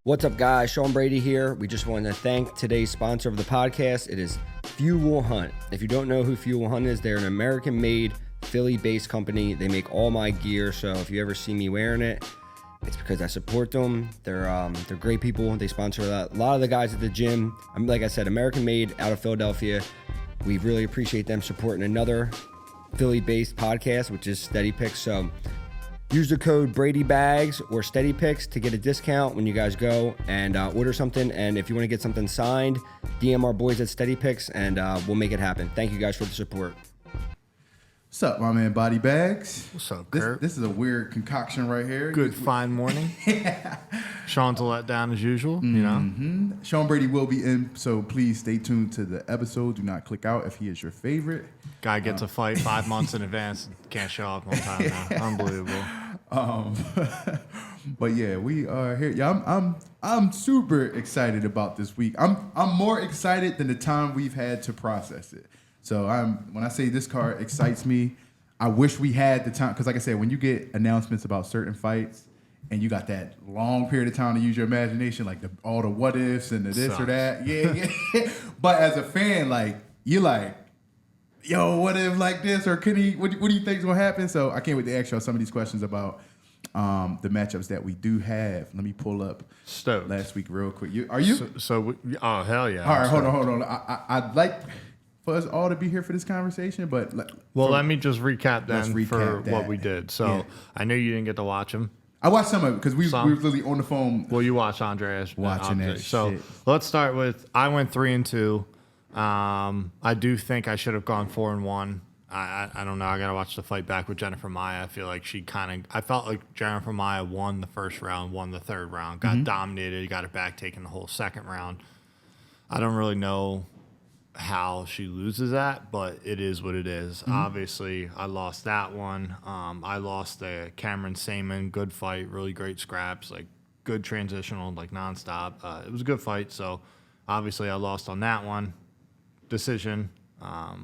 What's up, guys? Sean Brady here. We just want to thank today's sponsor of the podcast. It is Fuel Hunt. If you don't know who Fuel Hunt is, they're an American-made, Philly-based company. They make all my gear, so if you ever see me wearing it, it's because I support them. They're great people. They sponsor a lot of the guys at the gym. Like I said, American-made out of Philadelphia. We really appreciate them supporting another Philly-based podcast, which is SteadyPicks. So use the code BradyBagz or SteadyPicks to get a discount when you guys go and order something. And if you want to get something signed, DM our boys at SteadyPicks and we'll make it happen. Thank you guys for the support. What's up, my man BradyBagz? What's up, Kurt? This is a weird concoction right here. Good, fine morning. Sean's a letdown as usual, you know. Sean Brady will be in, so please stay tuned to the episode. Do not click out if he is your favorite. Guy gets a fight 5 months in advance and can't show up on time now. Unbelievable. But yeah, we are here. Yeah, I'm super excited about this week. I'm more excited than the time we've had to process it. So when I say this card excites me, I wish we had the time, because like I said, when you get announcements about certain fights and you got that long period of time to use your imagination, like all the what ifs and the this or that, yeah. But as a fan, like you're like, yo, what if like this, or could he? What do you think is gonna happen? So I can't wait to ask y'all some of these questions about the matchups that we do have. Let me pull up last week real quick. Are you? Oh hell yeah! All right, hold on. I'd like for us all to be here for this conversation, but let me just recap what we did. So yeah. I know you didn't get to watch them. I watched some of it because we were literally on the phone. Well, you watched Andreas watching that. So shit. Let's start with I went 3-2. I do think I should have gone 4-1. I don't know. I gotta watch the fight back with Jennifer Maia. I feel like I felt like Jennifer Maia won the first round, won the third round, got dominated, got it back, taking the whole second round. I don't really know how she loses that, but it is what it is. Obviously, I lost that one. I lost the Cameron Saman, good fight, really great scraps, like good transitional, like nonstop. It was a good fight, so obviously I lost on that one. Decision. I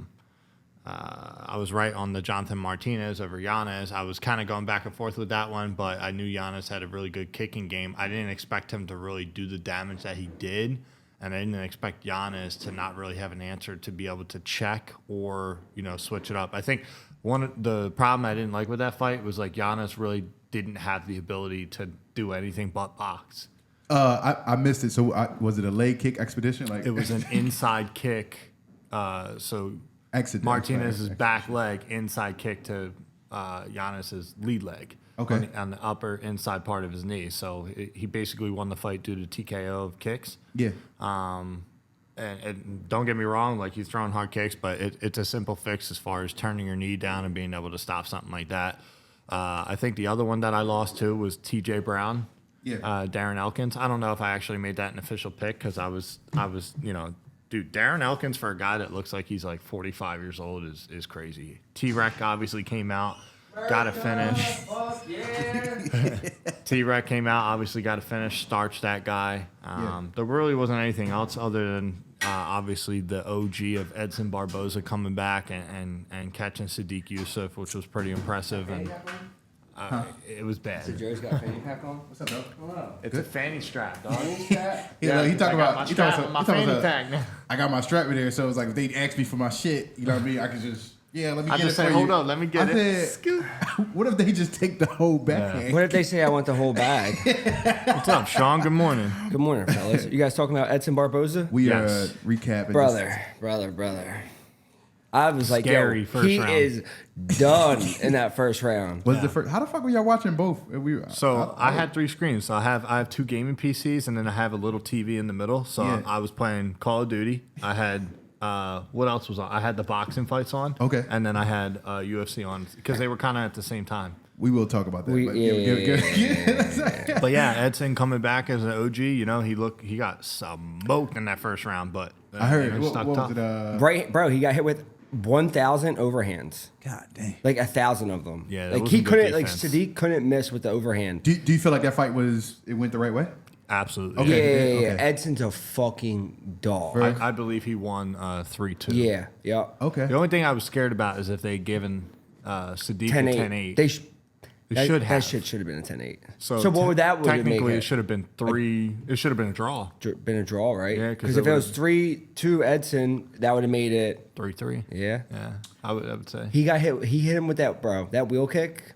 was right on the Jonathan Martinez over Giannis. I was kind of going back and forth with that one, but I knew Giannis had a really good kicking game. I didn't expect him to really do the damage that he did, and I didn't expect Giannis to not really have an answer to be able to check or, switch it up. I think the problem I didn't like with that fight was like Giannis really didn't have the ability to do anything but box. I missed it. So was it a leg kick expedition? Like it was an inside kick. Martinez's back leg inside kick to Giannis's lead leg. Okay. On the upper inside part of his knee. So he basically won the fight due to TKO of kicks. Yeah. And don't get me wrong, like he's throwing hard kicks, but it's a simple fix as far as turning your knee down and being able to stop something like that. I think the other one that I lost to was TJ Brown. Yeah. Darren Elkins. I don't know if I actually made that an official pick because I was, dude, Darren Elkins for a guy that looks like he's like 45 years old is crazy. T-Rec obviously came out, got a finish. T-Rec came out, obviously got a finish, starched that guy. There really wasn't anything else other than obviously the OG of Edson Barboza coming back and catching Sadiq Yusuf, which was pretty impressive. And it was bad. So Joe's got a fanny pack on? What's up, dog? Hello. It's a fanny strap, dog. Fanny strap? He talking about my fanny pack now. I got my strap in there, so it's like if they ask me for my shit, you know what I mean? I could just let me get it. I just say, hold on, let me get it. Said, what if they just take the whole bag? What if they say I want the whole bag? What's up, Sean? Good morning. Good morning, fellas. You guys talking about Edson Barboza? We are recapping. Brother. I was like, Scary first he round. is done in that first round. Was the first? How the fuck were y'all watching both? I had 3 screens. So I have 2 gaming PCs, and then I have a little TV in the middle. So I was playing Call of Duty. I had what else was on? I had the boxing fights on. Okay. And then I had UFC on because they were kind of at the same time. We will talk about that. But yeah, Edson coming back as an OG. He got smoked in that first round, but I heard. What was it? Right, bro. He got hit with 1,000 overhands. God dang. Like 1,000 of them. Yeah, like he couldn't. Like Sadiq couldn't miss with the overhand. Do you feel like that fight went the right way? Absolutely. Okay. Yeah. Edson's a fucking dog. I believe he won 3-2. Yeah. Okay. The only thing I was scared about is if they given Sadiq 10-8. That shit should have been a 10-8. So what would that technically make it should have been 3. It should have been a draw. Been a draw, right? Yeah, because if it was 3-2 Edson, that would have made it 3-3. Yeah. Yeah, I would say he got hit. He hit him with that wheel kick.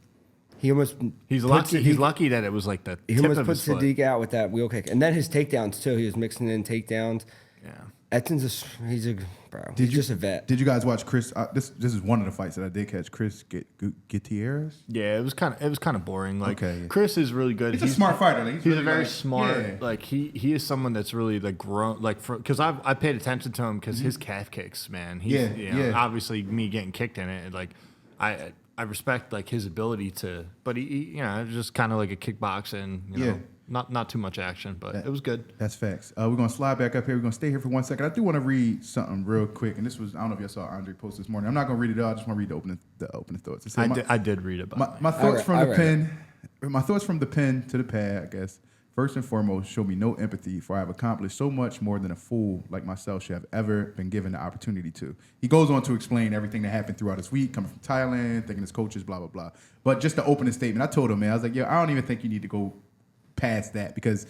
He almost he's lucky that it was like the he tip almost of put his foot. Sadiq out with that wheel kick, and then his takedowns too. He was mixing in takedowns. Yeah. Edson's he's a bro. He's just a vet. Did you guys watch Chris? This is one of the fights that I did catch. Chris Gutierrez. Yeah, it was kind of boring. Like Okay. Chris is really good. He's a smart fighter. Like, He's really a very like, smart. yeah. Like he is someone that's really like grown. Like because I paid attention to him because his calf kicks, man. He's, obviously me getting kicked in it. And like I respect like his ability to, but he just kind of like a kickboxing. You know, not too much action, but it was good. That's facts. We're gonna slide back up here. We're gonna stay here for 1 second. I do want to read something real quick, and this was I don't know if y'all saw Andre post this morning. I'm not gonna read it all. I just want to read the opening thoughts. It said, I did read about my thoughts from the pen. My thoughts from the pen to the pad. I guess first and foremost, show me no empathy, for I have accomplished so much more than a fool like myself should have ever been given the opportunity to. He goes on to explain everything that happened throughout his week, coming from Thailand, thinking his coaches, blah blah blah. But just the opening statement, I told him, man, I was like, yo, I don't even think you need to go past that because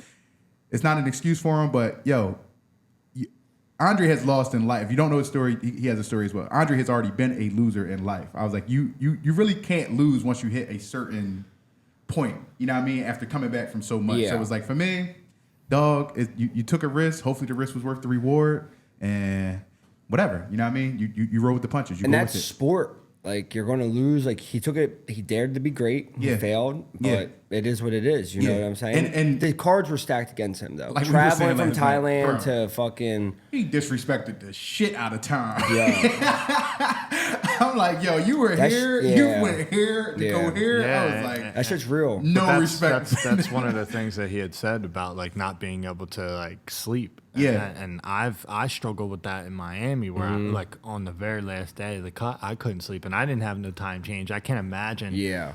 it's not an excuse for him, but yo, Andre has lost in life. If you don't know his story, he has a story as well. Andre has already been a loser in life. I was like, you really can't lose once you hit a certain point. You know what I mean? After coming back from so much. Yeah. So it was like, for me, dog, you took a risk. Hopefully the risk was worth the reward and whatever. You know what I mean? You roll with the punches. And that's sport. Like, you're going to lose. Like, he took it. He dared to be great. He failed. But it is what it is. You know what I'm saying? And the cards were stacked against him, though. Like traveling from last night, Thailand bro. to fucking... He disrespected the shit out of time. Yeah. I'm like, yo, you were here. Yeah. You went here to go here. Yeah. I was like, That shit's real. no respect. That's one of the things that he had said about like not being able to like sleep. Yeah. And I struggled with that in Miami where I, like on the very last day I couldn't sleep and I didn't have no time change. I can't imagine. Yeah.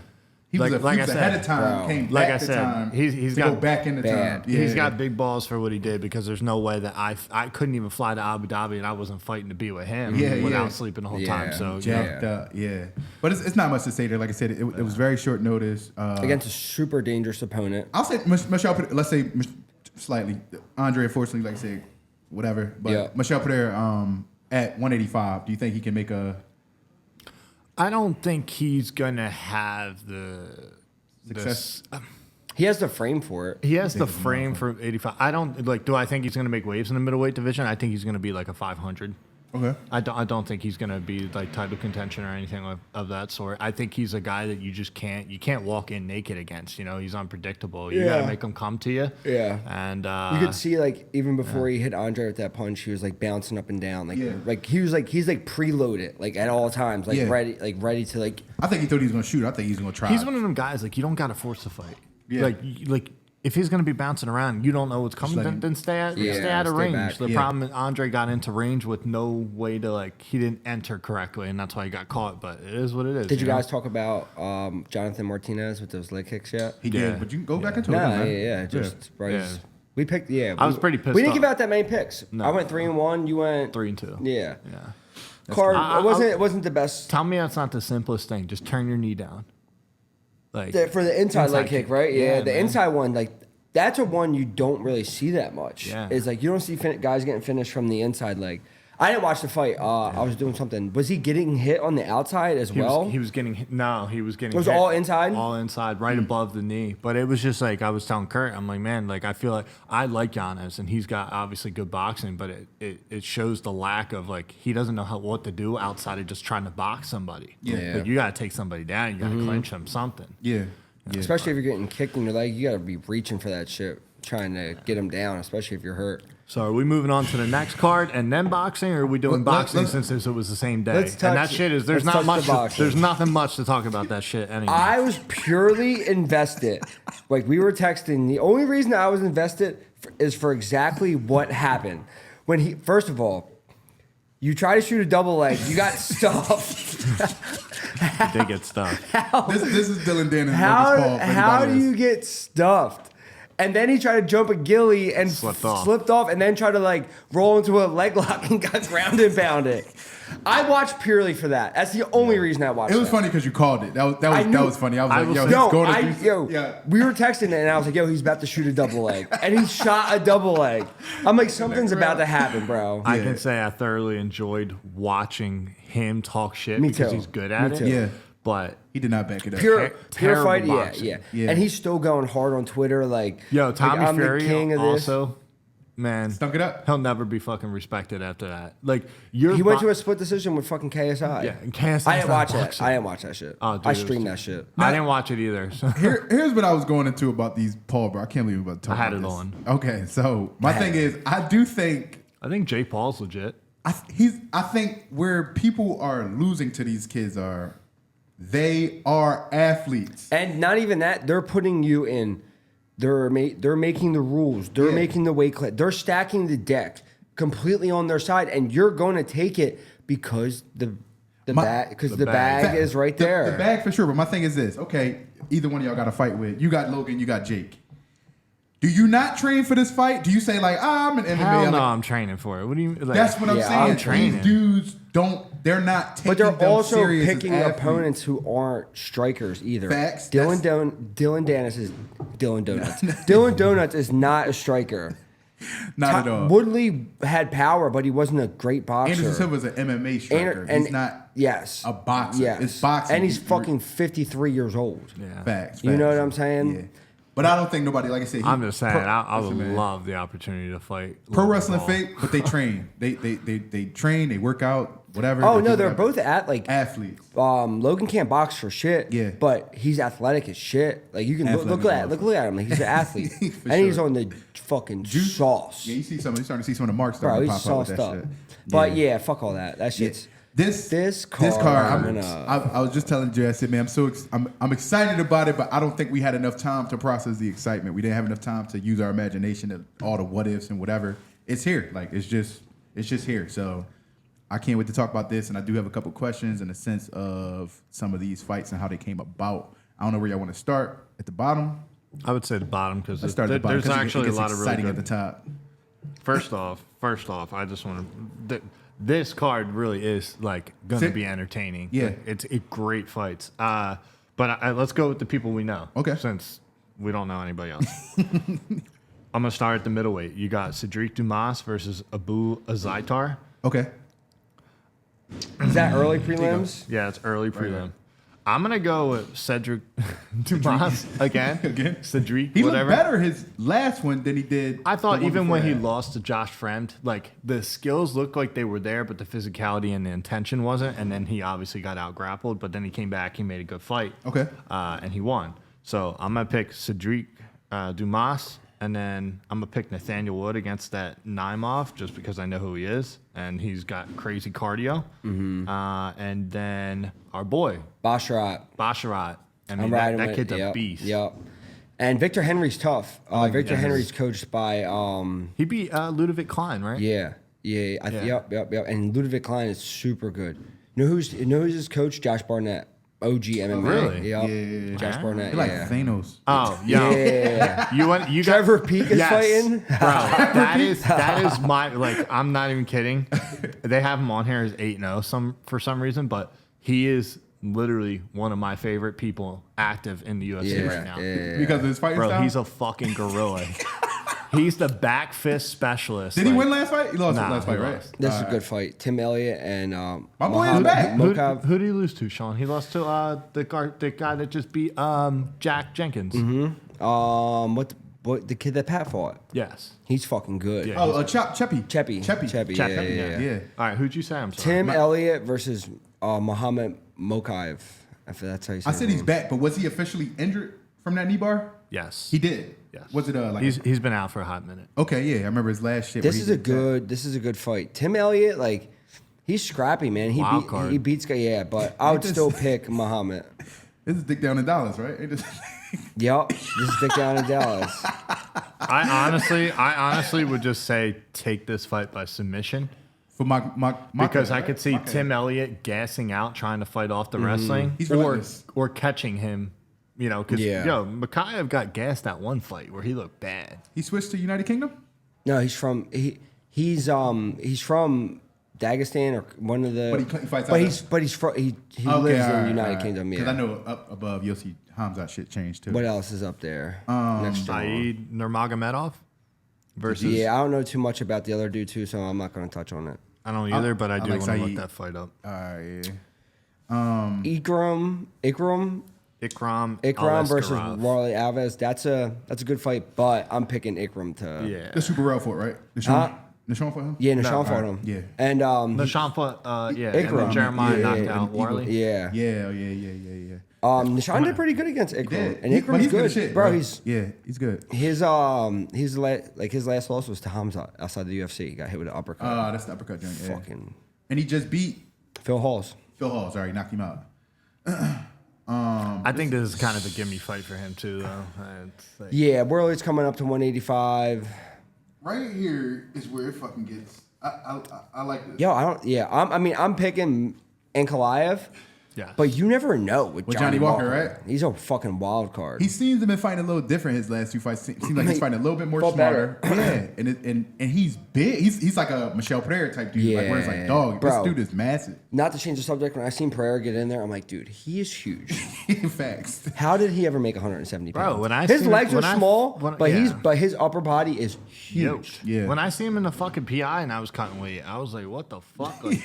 He was, Like he was I ahead said, of time, bro. came Like back I to said, time he's to got go back into time. Yeah. He's got big balls for what he did because there's no way that I couldn't even fly to Abu Dhabi and I wasn't fighting to be with him without sleeping the whole time. So jacked up, yeah. But it's not much to say there. Like I said, it was very short notice. Against a super dangerous opponent. I'll say Michelle put, let's say slightly. Andre, unfortunately, like I said, whatever. But Michelle put her at 185. Do you think he can make a... I don't think he's gonna have the Success? He has the frame for it. He has the frame for 85. I don't like. Do I think he's going to make waves in the middleweight division? I think he's going to be like a 500. Okay. I don't think he's going to be like title contention or anything of that sort. I think he's a guy that you just can't walk in naked against. You know, he's unpredictable. You got to make him come to you. Yeah. And you could see like even before he hit Andre with that punch, he was like bouncing up and down. Like he's like preloaded like at all times, like ready to like. I think he thought he was going to shoot. I think he's going to try. He's one of them guys like you don't got to force the fight. Yeah. Like if he's going to be bouncing around, you don't know what's coming. Then stay out of range. back. The problem is Andre got into range with no way to like. He didn't enter correctly, and that's why he got caught. But it is what it is. Did you guys talk about Jonathan Martinez with those leg kicks yet? He did, but you can go back into it. No, Man. just Bryce. Yeah. We picked. I was pretty pissed We didn't off. give out that many picks. No. I went 3-1. You went 3-2. Yeah. Yeah. Card. cool. It wasn't the best. Tell me that's not the simplest thing. Just turn your knee down. Like For the inside leg kick, right? Yeah, the man. inside one, like that's a one you don't really see that much. Yeah. It's like you don't see guys getting finished from the inside leg. I didn't watch the fight. I was doing something. Was he getting hit on the outside as well? He was getting hit. No, he was getting It was hit all inside? All inside, right above the knee. But it was just like, I was telling Kurt, I'm like, man, like, I feel like I like Giannis, and he's got obviously good boxing, but it shows the lack of, like, he doesn't know what to do outside of just trying to box somebody. Yeah. Like, you got to take somebody down. You got to clinch them, something. Yeah. Especially if you're getting kicked in your leg, you got to be reaching for that shit, trying to get him down, especially if you're hurt. So are we moving on to the next card and then boxing, or are we doing boxing since it was the same day? Let's touch- and that shit is there's let's not touch much. the boxing. There's nothing much to talk about that shit anymore. I was purely invested. Like we were texting. The only reason I was invested is for exactly what happened. When he, first of all, you try to shoot a double leg, you got stuffed. He did get stuck. This is Dillon Danis. How do you get stuffed? and then he tried to jump a ghillie and Slipped off, and then tried to like roll into a leg lock and got ground and pounded. I watched purely for that. That's the only reason I watched. It was funny because you called it. That was funny. I was like, yo, he's going to do. We were texting it, and I was like, yo, he's about to shoot a double leg, and he shot a double leg. I'm like, something's about to happen, bro. I can say I thoroughly enjoyed watching him talk shit Me because too. he's good at Me it. too. Yeah. But He did not back it up. Pure terrible fight, boxing. yeah. And he's still going hard on Twitter, like, Yo, like, Tommy I'm Fury the king of this. also, man, Stunk it up. he'll never be fucking respected after that. Like He went to a split decision with fucking KSI. Yeah, and KSI 's I didn't not watch that. boxing. I didn't watch that shit. Oh, dude, I it was streamed too- that shit. I didn't watch it either. So. Here's what I was going into about these Paul, bro. I can't believe we're about to talk I had about it this. on. Okay, so my thing is, I do think I think Jake Paul's legit. I think where people are losing to these kids are they are athletes. And not even that, they're putting you in. They're making the rules. They're making the weight class. They're stacking the deck completely on their side, and you're going to take it because the bag is right there. The bag for sure. But my thing is this. Okay, either one of y'all got to fight with. You got Logan. You got Jake. Do you not train for this fight? Do you say like, I'm an MMA? Hell no, I'm training for it. What do you? Like, That's what I'm saying. I'm training. These dudes don't. They're not taking. But they're them also serious as picking athletes. opponents who aren't strikers either. Facts. Dillon Danis is Dillon Donuts. Dillon Donuts is not a striker. Not at all. Woodley had power, but he wasn't a great boxer. Anderson Silva's an MMA striker. He's not a boxer. Yes. It's boxing. And he's fucking 53 years old. Yeah. Facts. You know what I'm saying? Yeah. But I don't think nobody, like I said. I'm just saying, I would love the opportunity to fight. Pro Logan wrestling Paul. fake, but they train. They train. They work out. Whatever. Oh they no, do they're whatever. both athletes. Logan can't box for shit. Yeah. But he's athletic as shit. Like you can look at him. Like he's an athlete, For and he's sure. on the fucking sauce. Yeah, you starting to see some of the marks Bro, starting he's to pop up with sauced that up. shit. But yeah, fuck all that. That shit's this car. I was just telling Jay, I said, man, I'm excited about it, but I don't think we had enough time to process the excitement. We didn't have enough time to use our imagination and all the what ifs and whatever. It's here, like it's just here. So I can't wait to talk about this, and I do have a couple questions in the sense of some of these fights and how they came about. I don't know where y'all want to start. At the bottom, I would say the bottom because let's start at the bottom. there's actually a lot of really exciting good. at the top. First off, I just want to. This card really is like going to be entertaining. Yeah. Like, it's great fights. But let's go with the people we know. Okay. Since we don't know anybody else. I'm gonna start at the middleweight. You got Sedriques Dumas versus Abu Azaitar. Okay. Is that early prelims? Yeah, it's early prelim. I'm gonna go with Sedriques Dumas again. Sedriques, He whatever. looked better his last one than he did. I thought the one even when before he that. lost to Josh Fremd, like the skills looked like they were there, but the physicality and the intention wasn't. And then he obviously got out grappled, but then he came back, he made a good fight. Okay. And he won. So I'm gonna pick Sedriques Dumas, and then I'm gonna pick Nathaniel Wood against that Naimov just because I know who he is and he's got crazy cardio. And then our boy Basharat. I mean, I'm riding that with kid's a yep, beast. Yep. And Victor Henry's tough. Victor Henry's coached by He beat Ludovic Klein, right? Yep. And Ludovic Klein is super good. You know who's his coach? Josh Barnett. OG MMA. really? Yep. Yeah. Josh Barnett. You're like yeah. Thanos. Oh, yeah. Yeah. You got Trevor Peak is fighting? Bro, that is my, like, I'm not even kidding. They have him on here as 8-0 for some reason, but he is literally one of my favorite people active in the UFC right now. Because of his fighting Bro, style? he's a fucking gorilla. He's the back fist specialist. Did he win last fight? He lost Nah, last fight, he right? lost. This is a good fight. Tim Elliott and My boy is back. Mokaev. Who did he lose to, Sean? He lost to the guy that just beat Jack Jenkins. What the kid that Pat fought? Yes. He's fucking good. Yeah. Oh, Cheppy. Cheppy. Yeah. All right, who'd you say? I'm sorry. Tim Elliott versus Mohammad Mokaev. If that's how you say I said he's back, but was he officially injured from that knee bar? Yes. He did. Yes. Was it like? He's been out for a hot minute. Okay, yeah, I remember his last shit. This is a good fight. Tim Elliott, like, he's scrappy, man. Wild card. He beats guy, yeah, but I would still pick Mohammad. This is Dick Down in Dallas, right? It just- Yep, this is Dick down in Dallas. I honestly would just say take this fight by submission for my because I right? could see Okay. Tim Elliott gassing out trying to fight off the wrestling He's relentless. or catching him Because Yeah. Mokaev got gassed that one fight where he looked bad. He switched to United Kingdom? No, he's from Dagestan or one of the. But he fights But out he's he Okay, lives all in right, the United all right. Kingdom. Because Yeah. I know up above you'll see Khamzat shit change too. What else is up there? Next door. Saeed Nurmagomedov versus. Yeah, I don't know too much about the other dude too, so I'm not going to touch on it. I don't either, but I do like want to look Saeed. that fight up. Yeah. Ikram Ikram versus Aliskerov. Warlley Alves. That's a good fight, but I'm picking Ikram to. Yeah. The Super Rail fought, right? Nishon fought him? Yeah, Nishan All fought right, him. Yeah. And The Sean fought, and then Ikram. Jeremiah Yeah, knocked yeah, out and Warlley. yeah. Yeah. Nishan did pretty good against Ikram, Did. and But Ikram's he's good, as shit, bro. he's good. His last loss was to Khamzat outside the UFC. He got hit with an uppercut. That's the uppercut joint. Yeah. Fucking And he just beat Phil Halls. Phil Hall. Sorry, knocked him out. I think this is kind of a gimme fight for him too, though. It's like, Yeah, Warlley's coming up to 185. Right here is where it fucking gets. I like this. Yo, I'm picking Ankalaev. Yeah. But you never know with Johnny Walker, right? He's a fucking wild card. He seems to have been fighting a little different his last two fights. Seems like he's fighting a little bit more Fought smarter. Yeah, and he's big. He's like a Michelle Pereira type dude. Like where it's like, dog, Bro. this dude is massive. Not to change the subject, when I seen Pereira get in there, I'm like, dude, he is huge. Facts. How did he ever make 170 pounds? Bro, when I his seen- legs are when I- small, when- but yeah. his upper body is huge. Yoked. Yeah. When I see him in the fucking PI and I was cutting weight, I was like, what the fuck? Like,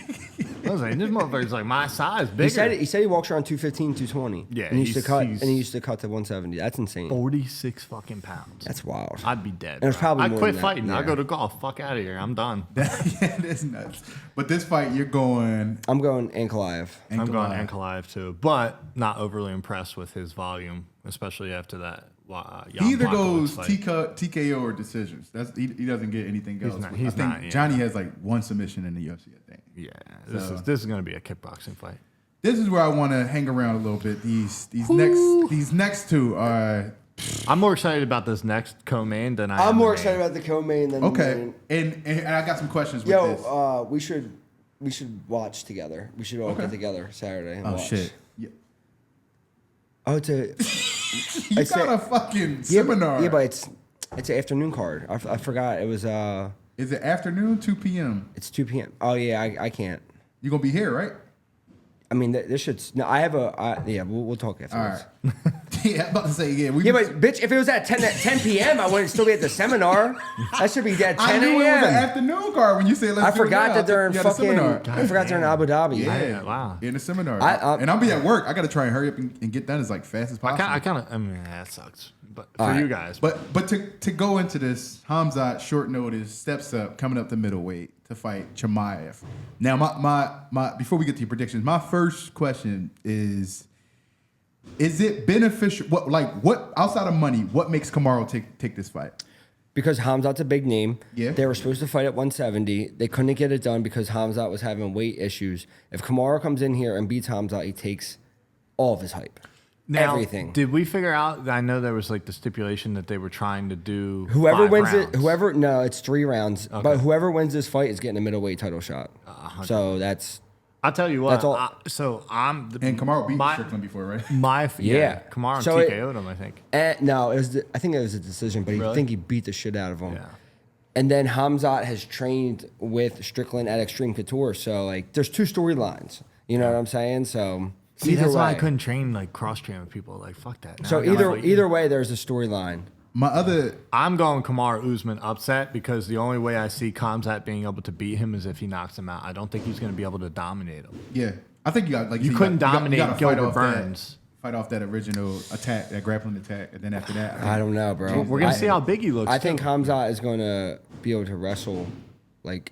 I was like, this motherfucker's like my size, bigger. He said he walks around 215, 220. Yeah, and he used to he's- cut to 170. That's insane. 46 fucking pounds. That's wild. I'd be dead. And it's probably I'd more quit than that, fighting. I'll yeah. go to golf. Fuck out of here. I'm done. Yeah, that's nuts. But this fight, you're going. I'm going Ankalaev. I'm going Ankalaev too, but not overly impressed with his volume, especially after that. He either goes fight. TKO or decisions. He doesn't get anything else. not- I he's think not, yeah. Johnny has like one submission in the UFC, I think. Yeah, this is going to be a kickboxing fight. This is where I want to hang around a little bit. These next two are I'm more excited about this next co-main than I am I'm more the excited main. about the co-main than the okay. main. And I got some questions with this. Yo, we should watch together. We should all get together Saturday and Oh watch. shit! Yeah. Oh, it's a You It's got a- a fucking yeah, seminar. but it's an afternoon card. I forgot it was Is it afternoon, 2 p.m.? it's 2 p.m. Oh yeah, I can't. You're gonna be here, right? I mean, this should. No, I have we'll talk All afterwards. right. Yeah, I'm about to say yeah. Yeah, but bitch, if it was at 10 p.m., I wouldn't still be at the seminar. That should be at 10 I knew it was an a.m. afternoon card when you said let's I do it forgot now. that they're in You got a fucking. seminar. I forgot they're in Abu Dhabi. Yeah, Wow. in a seminar. I- and I'll be at work. I got to try and hurry up and get done as like fast as possible. I mean, that sucks. But for right. you guys. But to go into this, Khamzat short notice steps up, coming up to middleweight to fight Chimaev. Now, my before we get to your predictions, my first question is it beneficial? What outside of money? What makes Kamaru take this fight? Because Khamzat's a big name. Yeah. They were supposed to fight at 170. They couldn't get it done because Khamzat was having weight issues. If Kamaru comes in here and beats Khamzat, he takes all of his hype. Now, Everything. Did we figure out? I know there was like the stipulation that they were trying to do. Whoever 5 wins rounds. no, it's 3 rounds. Okay. But whoever wins this fight is getting a middleweight title shot. So that's I'll tell you what. That's all- I'm And Kamaru beat my, Strickland before, right? Yeah. Kamaru So TKO'd him, I think. no, I think it was a decision, but Really? I think he beat the shit out of him. Yeah. And then Khamzat has trained with Strickland at Extreme Couture, so like there's 2 storylines. You know what I'm saying? So See, either that's why I way. couldn't train like cross train with people. Like fuck that. Now So I gotta fight you. either way, there's a storyline. My other I'm going Kamaru Usman upset because the only way I see Khamzat being able to beat him is if he knocks him out. I don't think he's going to be able to dominate him. yeah, I think you got like You couldn't dominate gotta fight Gilbert off that- Burns. Fight off that original attack, that grappling attack, and then after that, I don't know, bro. We're going to see how big he looks. I think too. Khamzat is going to be able to wrestle, like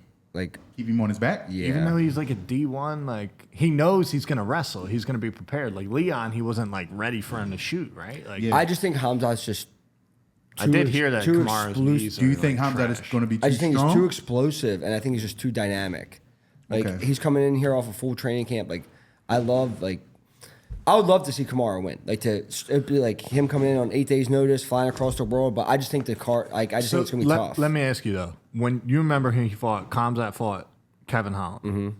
keep him on his back. yeah. Even though he's like a D1, like he knows he's gonna wrestle. He's gonna be prepared. Like Leon, he wasn't like ready for him to shoot, right? Like Yeah. I just think Khamzat's just. I did hear that too Kamaru's explosive. knees Do you are, think like, Khamzat is trash. going to be too I just think strong? he's too explosive, and I think he's just too dynamic. Like Okay. he's coming in here off a full training camp. Like I would love to see Kamaru win. Like it'd be like him coming in on 8 days' notice, flying across the world. But I just think think it's gonna be tough. Let me ask you though. When you remember Khamzat fought Kevin Holland,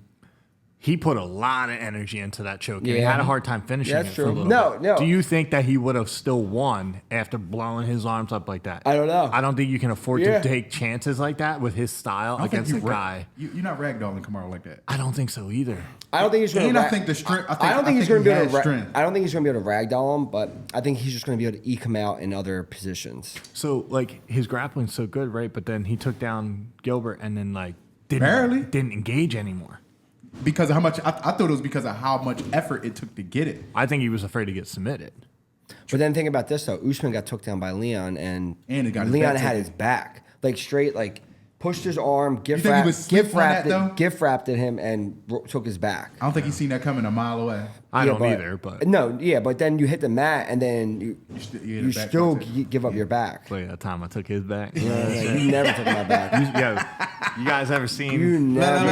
he put a lot of energy into that choke. And he Yeah. had a hard time finishing That's it true. for a little No, bit. no. Do you think that he would have still won after blowing his arms up like that? I don't know. I don't think you can afford Yeah. to take chances like that with his style against a guy. You're not ragdolling Kamaru like that. I don't think so either. I don't think he's going And to. I think the strength. I don't think he's going to be able to. strength. I don't think he's going to be able to ragdoll him, but I think he's just going to be able to eke him out in other positions. So like his grappling's so good, right? But then he took down Gilbert and then like Barely. didn't engage anymore. Because of how much I thought it was because of how much effort it took to get it. I think he was afraid to get submitted. But then think about this though: Usman got took down by Leon, and it got his Leon back had taken. his back, like straight, like pushed his arm, think he was sleep on that, though? gift wrapped at him, and took his back. I don't think he's seen that coming a mile away. I Yeah, don't either, but no, yeah, but then you hit the mat, and then you You still give up your back. look at that time I took his back. You never took my back. You guys ever seen? You never.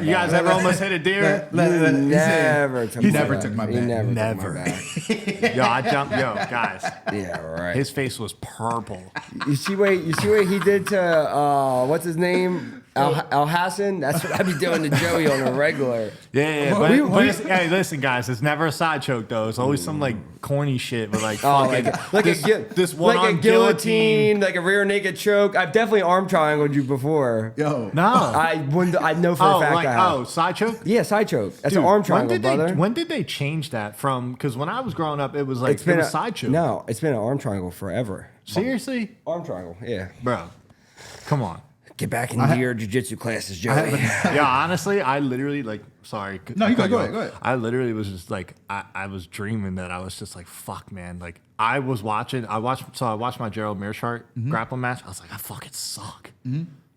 You guys ever almost hit a deer? You never took. He my never back. took my He back. never. Never. Took my back. Yo, I jumped. Yo, guys, Yeah, right. his face was purple. You see what he did to what's his name? Al Hassan. That's what I be doing to Joey on a regular. Yeah. Well, Hey, listen, guys, it's never a side choke though. It's always some like corny shit with like Oh, fucking this one like on a guillotine, like a rear naked choke. I've definitely arm triangled you before. Yo. No. I know for a fact I have. side choke. Yeah, side choke. That's Dude, an arm triangle, brother. When did they change that from? Because when I was growing up, it was like It's been it was a side choke. No, it's been an arm triangle forever. Seriously, Arm triangle, yeah. bro, come on. Get back into your jiu-jitsu classes, Joey. Yeah, honestly, I literally like. Sorry. No, you I cut go off. ahead, go ahead. I literally was just like, I was dreaming that I was just like, fuck, man. Like I was watching. I watched my Gerald Mearshart grappling match. I was like, I fucking suck.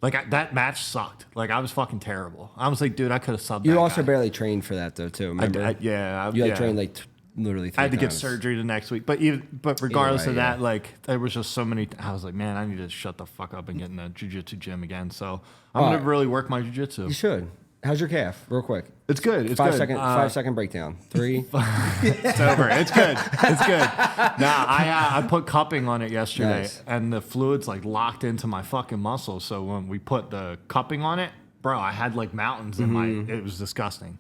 Like that match sucked. Like I was fucking terrible. I was like, dude, I could have subbed. You that also guy. barely trained for that though, too. Remember? You trained like literally 3 I had to get times. surgery the next week, but regardless Either of way, that, like there was just so many. I was like, man, I need to shut the fuck up and get in the jiu-jitsu gym again. So I'm gonna really work my jiu-jitsu. You should. How's your calf? Real quick. It's good. It's 5 good. second, 5 second breakdown. 3. It's over. It's good. It's good. Nah, I put cupping on it yesterday, Nice. and the fluid's like locked into my fucking muscles. So when we put the cupping on it, bro, I had like mountains in my. It was disgusting.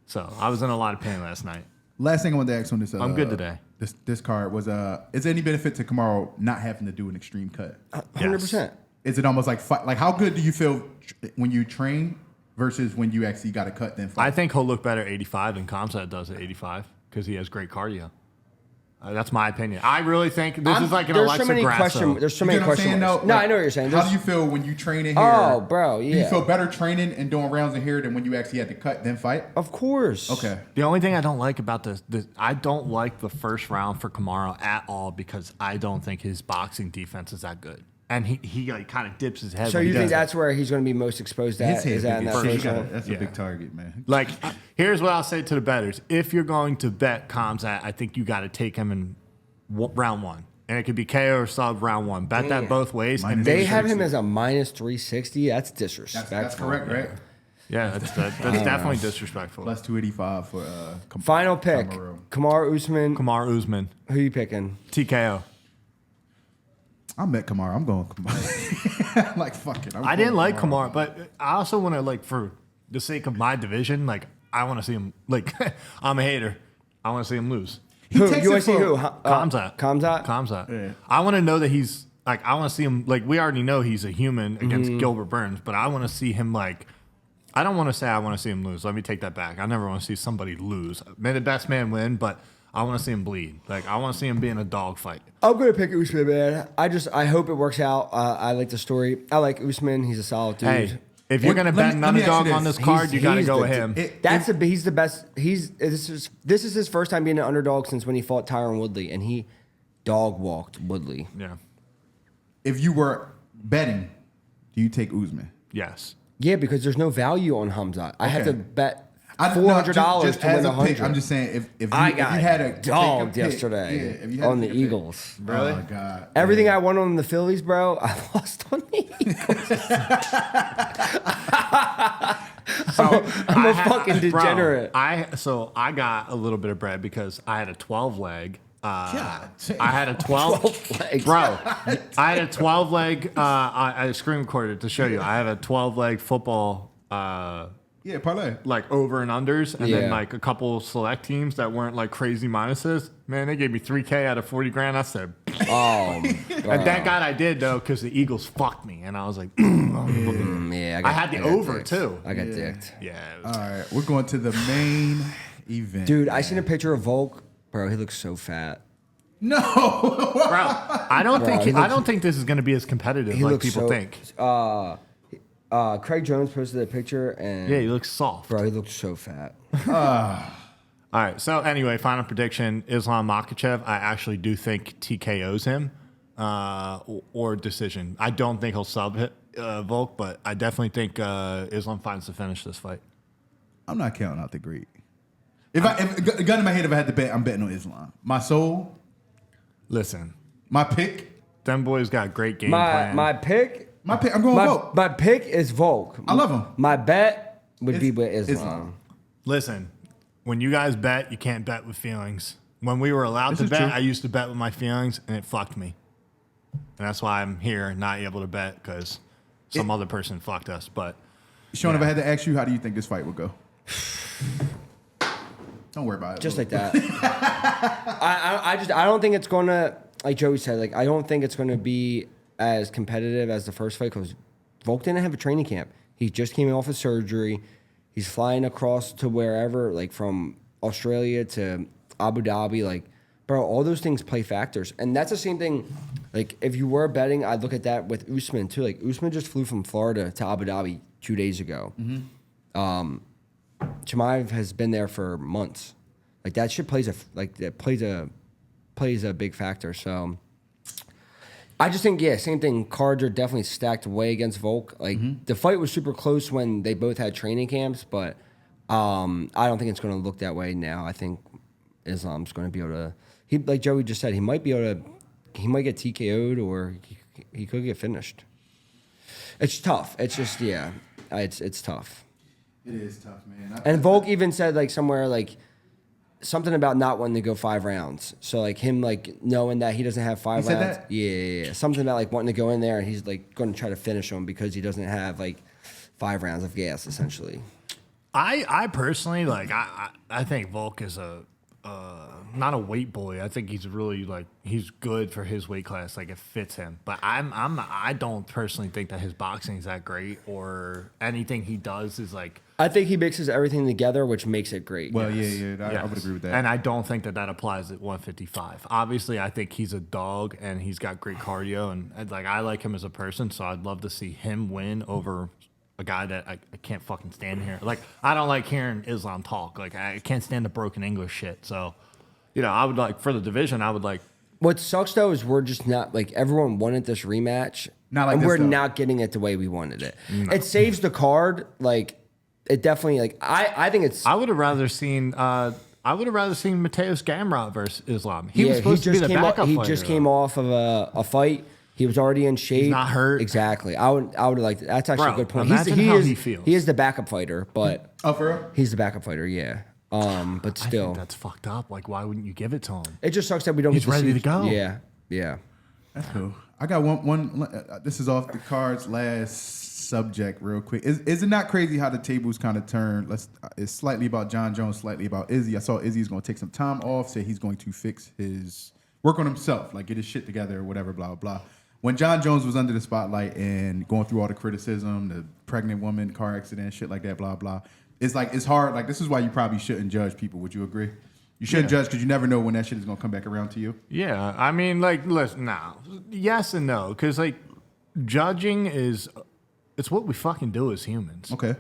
So I was in a lot of pain last night. Last thing I wanted to ask on this. I'm good today. This card was is there any benefit to Kamaru not having to do an extreme cut? 100%. Is it almost like how good do you feel when you train versus when you actually got a cut then fight? I think he'll look better at 85 than Khamzat does at 85 because he has great cardio. That's my opinion. I really think this is like an Alexa Grasso. There's so You many get what I'm questions. saying, though? No, Like, I know what you're saying. How do you feel when you train in here? Oh, bro, Do you yeah. feel better training and doing rounds in here than when you actually had to cut then fight? Of course. Okay. The only thing I don't like about this, I don't like the first round for Kamaru at all because I don't think his boxing defense is that good. And he like kind of dips his head. So when you he think does it. that's where he's going to be most exposed at? Is that in that first round? That's a big target, man. Like, here's what I'll say to the bettors. If you're going to bet Khamzat, I think you got to take him in round 1. And it could be KO or sub round 1. Bet that both ways. Minus And They maybe- have him as a minus 360. That's disrespectful. That's correct, right? Yeah, that's definitely disrespectful. Plus 285 for Final pick. Kamaru. Kamaru Usman. Kamaru Usman. Who you picking? TKO. I met Kamaru. I'm going Kamaru. Like, fuck it. I didn't like Kamaru, but I also want to, like, for the sake of my division, like, I want to see him, like, I'm a hater. I want to see him lose. Who? takes You it want to see for- who? Khamzat. Khamzat? Yeah. I want to know that he's, like, I want to see him, like, we already know he's a human against Gilbert Burns, but I want to see him, like, I don't want to say I want to see him lose. Let me take that back. I never want to see somebody lose. May the best man win, but I want to see him bleed. Like, I want to see him be in a dogfight. I'm going to pick Usman, man. I hope it works out. I like the story. I like Usman. He's a solid dude. Hey, if you're going to bet an let me ask you underdog on this. this card, you got to go with him. He's the best. This is his first time being an underdog since when he fought Tyron Woodley, and he dog walked Woodley. Yeah. If you were betting, do you take Usman? Yes. Yeah, because there's no value on Khamzat. I had to bet $400 just to win as a 100. pick, I'm just saying if I you got had a dogged take a pick, yesterday yeah, if you had on to the pick a pick. Eagles. Really? Oh God! Everything I won on the Phillies, bro, I lost on the Eagles. I'm a fucking degenerate. So I got a little bit of bread because I had a 12 leg. God damn. I had a 12 legs. bro. I had a 12 leg. I screen recorded it to show you. I have a 12 leg football Yeah, parlay. like over and unders, and then Yeah. like a couple select teams that weren't like crazy minuses. Man, they gave me $3K out of 40 grand. I said, Oh, and thank God I did though, because the Eagles fucked me, and I was like, yeah. I had the got over dicked. too. I got dicked. Yeah, All right, we're going to the main event. Dude, I seen a picture of Volk. Bro, he looks so fat. No. bro. I don't think this is going to be as competitive He like looks people so, think. Craig Jones posted a picture, and Yeah, he looks soft. bro, he looks so fat. All right. So anyway, final prediction: Islam Makhachev. I actually do think TKOs him or decision. I don't think he'll sub Volk, but I definitely think Islam finds to finish this fight. I'm not counting out the Greek. If gun in my head, if I had to bet, I'm betting on Islam. My soul, Listen, my pick. them boys got great game plan. My pick. I'm going Volk. My pick is Volk. I love him. My bet would be with Islam. Islam. Listen, when you guys bet, you can't bet with feelings. When we were allowed This to is bet, true. I used to bet with my feelings, and it fucked me. And that's why I'm here, not able to bet, because some other person fucked us. But Sean, if I had to ask you, how do you think this fight would go? Don't worry about it. Just like that. I don't think it's gonna, like Joey said, like I don't think it's gonna be as competitive as the first fight because Volk didn't have a training camp. He just came off of surgery. He's flying across to wherever, like from Australia to Abu Dhabi. Like, bro, all those things play factors, and that's the same thing. Like, if you were betting, I'd look at that with Usman too. Like, Usman just flew from Florida to Abu Dhabi 2 days ago. Chimaev has been there for months. Like that shit plays a big factor. So I just think same thing. Cards are definitely stacked way against Volk. Like the fight was super close when they both had training camps, but I don't think it's going to look that way now. I think Islam's going to be able to. He like Joey just said, he might be able to. He might get TKO'd or he could get finished. It's tough. It's just it's tough. It is tough, man. And Volk even said like somewhere like something about not wanting to go 5 rounds. So like him like knowing that he doesn't have 5 He said rounds. that? Yeah. Something about like wanting to go in there and he's like going to try to finish him because he doesn't have like 5 rounds of gas essentially. I personally like I think Volk is a not a weight bully. I think he's really like he's good for his weight class. Like it fits him. But I don't personally think that his boxing is that great or anything he does is like. I think he mixes everything together, which makes it great. Well, Yes. I would agree with that. And I don't think that applies at 155. Obviously, I think he's a dog and he's got great cardio and like I like him as a person, so I'd love to see him win over a guy that I can't fucking stand here. Like I don't like hearing Islam talk. Like I can't stand the broken English shit. So, you know, I would like for the division, I would like. What sucks though is we're just not like everyone wanted this rematch, Not like and this, we're though. not getting it the way we wanted it. No. It saves the card. Like it definitely like I think it's. I would have rather seen. Mateus Gamrot versus Islam. He was supposed to be the backup He fighter, just though. came off of a fight. He was already in shape. not hurt. Exactly. I would have liked it. That's actually Bro, a good point. imagine how he feels. He is the backup fighter, but Oh, for real? he's the backup fighter. Yeah. But I still, think that's fucked up. Like, why wouldn't you give it to him? it just sucks that we don't. He's get to ready see, to go. Yeah. Yeah. That's cool. I got one. This is off the cards. Last subject, real quick. Is it not crazy how the tables kind of turn? It's slightly about John Jones, slightly about Izzy. I saw Izzy's going to take some time off. Say he's going to work on himself, like get his shit together or whatever. Blah blah. When John Jones was under the spotlight and going through all the criticism, the pregnant woman, car accident, shit like that, blah blah. It's like it's hard. Like this is why you probably shouldn't judge people. Would you agree? You shouldn't judge because you never know when that shit is gonna come back around to you. Yeah, I mean, like, listen, now, yes and no, because like, judging it's what we fucking do as humans. Okay.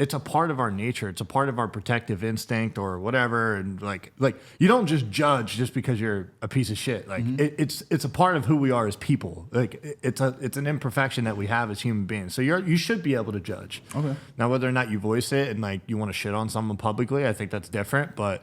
It's a part of our nature. It's a part of our protective instinct or whatever. And like you don't just judge just because you're a piece of shit. Like it's a part of who we are as people. Like it's an imperfection that we have as human beings. So you should be able to judge. Okay. Now whether or not you voice it and like you want to shit on someone publicly, I think that's different. But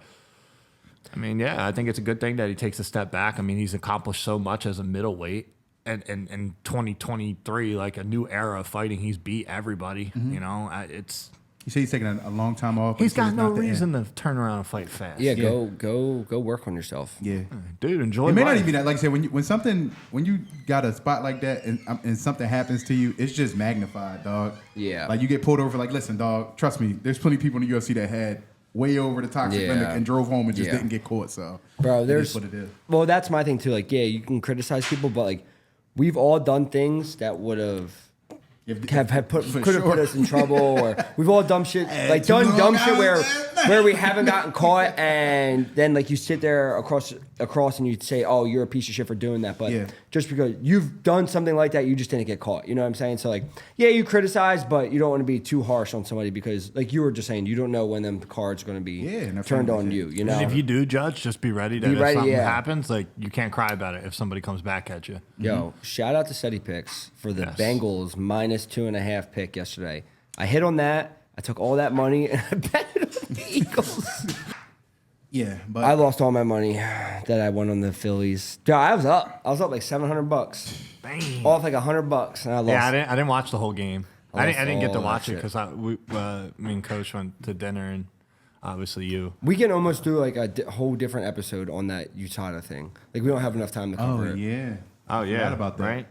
I mean, yeah, I think it's a good thing that he takes a step back. I mean, he's accomplished so much as a middleweight. And in 2023, like a new era of fighting, he's beat everybody. You know, it's. You say he's taking a long time off. He's got it's no not the end. reason to turn around and fight fast. Yeah, go work on yourself. Yeah. Dude, enjoy It may life. not even that. Like I said, when you got a spot like that and something happens to you, it's just magnified, dog. Yeah. Like you get pulled over. Like, listen, dog. Trust me. There's plenty of people in the UFC that had way over the toxic Yeah. limit and drove home and just Yeah. didn't get caught. So, Bro, it there's is what it is. Well, that's my thing too. Like, yeah, you can criticize people, but like, we've all done things that would have could have put us in trouble, or we've all done shit like done dumb shit where we haven't gotten caught, and then like you sit there across and you say, oh, you're a piece of shit for doing that, but just because you've done something like that, you just didn't get caught. You know what I'm saying? So like, yeah, you criticize, but you don't want to be too harsh on somebody because like you were just saying, you don't know when them cards are going to be turned on you. You know, and if you do judge, just be ready that Be ready, if something yeah. happens, like you can't cry about it if somebody comes back at you. Yo, shout out to SteadyPicks for the Bengals -2.5 pick yesterday. I hit on that. I took all that money and I bet it on the Eagles. Yeah, but I lost all my money that I won on the Phillies. Dude, I was up like $700. Bang. Off like $100, and I lost. Yeah, I didn't watch the whole game. I didn't get to all watch that it because me and Coach went to dinner and obviously you. We can almost do like a whole different episode on that USADA thing. Like we don't have enough time to cover it. Oh yeah, Forgot about that. right?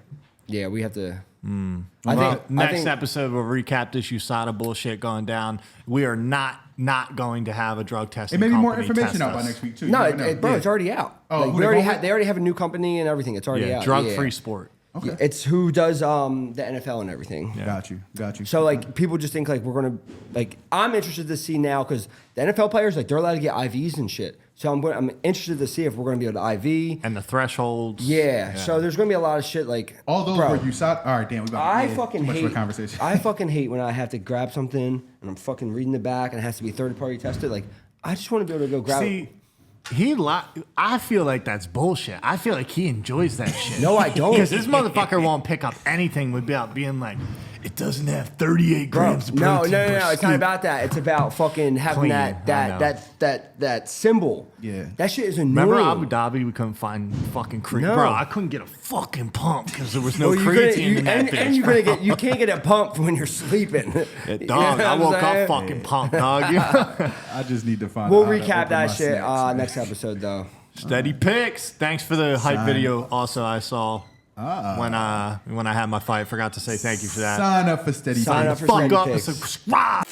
Yeah, we have to. Next episode we'll recap this USADA bullshit going down. We are not going to have a drug testing. It may be more company information test out by us. next week too. No, You never know. bro, it's already out. Oh, like, who they going with? they already have a new company and everything. It's already out. Drug-free sport. Okay. Yeah, it's who does the NFL and everything. Yeah. Got you. So like people just think like we're gonna like I'm interested to see now because the NFL players like they're allowed to get IVs and shit. So I'm interested to see if we're gonna be able to IV And the thresholds. Yeah. So there's gonna be a lot of shit like all those bro, were you saw. All right, damn. We about I to fucking too much hate for a conversation. I fucking hate when I have to grab something and I'm fucking reading the back and it has to be third party tested. Like I just want to be able to go grab it. I feel like that's bullshit. I feel like he enjoys that shit. No, I don't. Because this motherfucker won't pick up anything without being like, it doesn't have 38 grams of No, protein. it's not about that. It's about fucking having Clean, that symbol. Yeah. That shit is annoying. Remember Abu Dhabi? We couldn't find fucking creatine. No. Bro, I couldn't get a fucking pump because there was no Well, creatine in that bitch. and you can't get a pump when you're sleeping. Dog, You know what I I'm woke saying? up fucking pumped, dog. I just need to find. We'll out how to recap open that my shit snacks, man. next episode though. Steady picks. Thanks for the hype Sign. video. Also, I saw when I had my fight. Forgot to say thank you for that. Sign up for Steady. Sign Picks. up for Fuck Steady up and Picks. subscribe.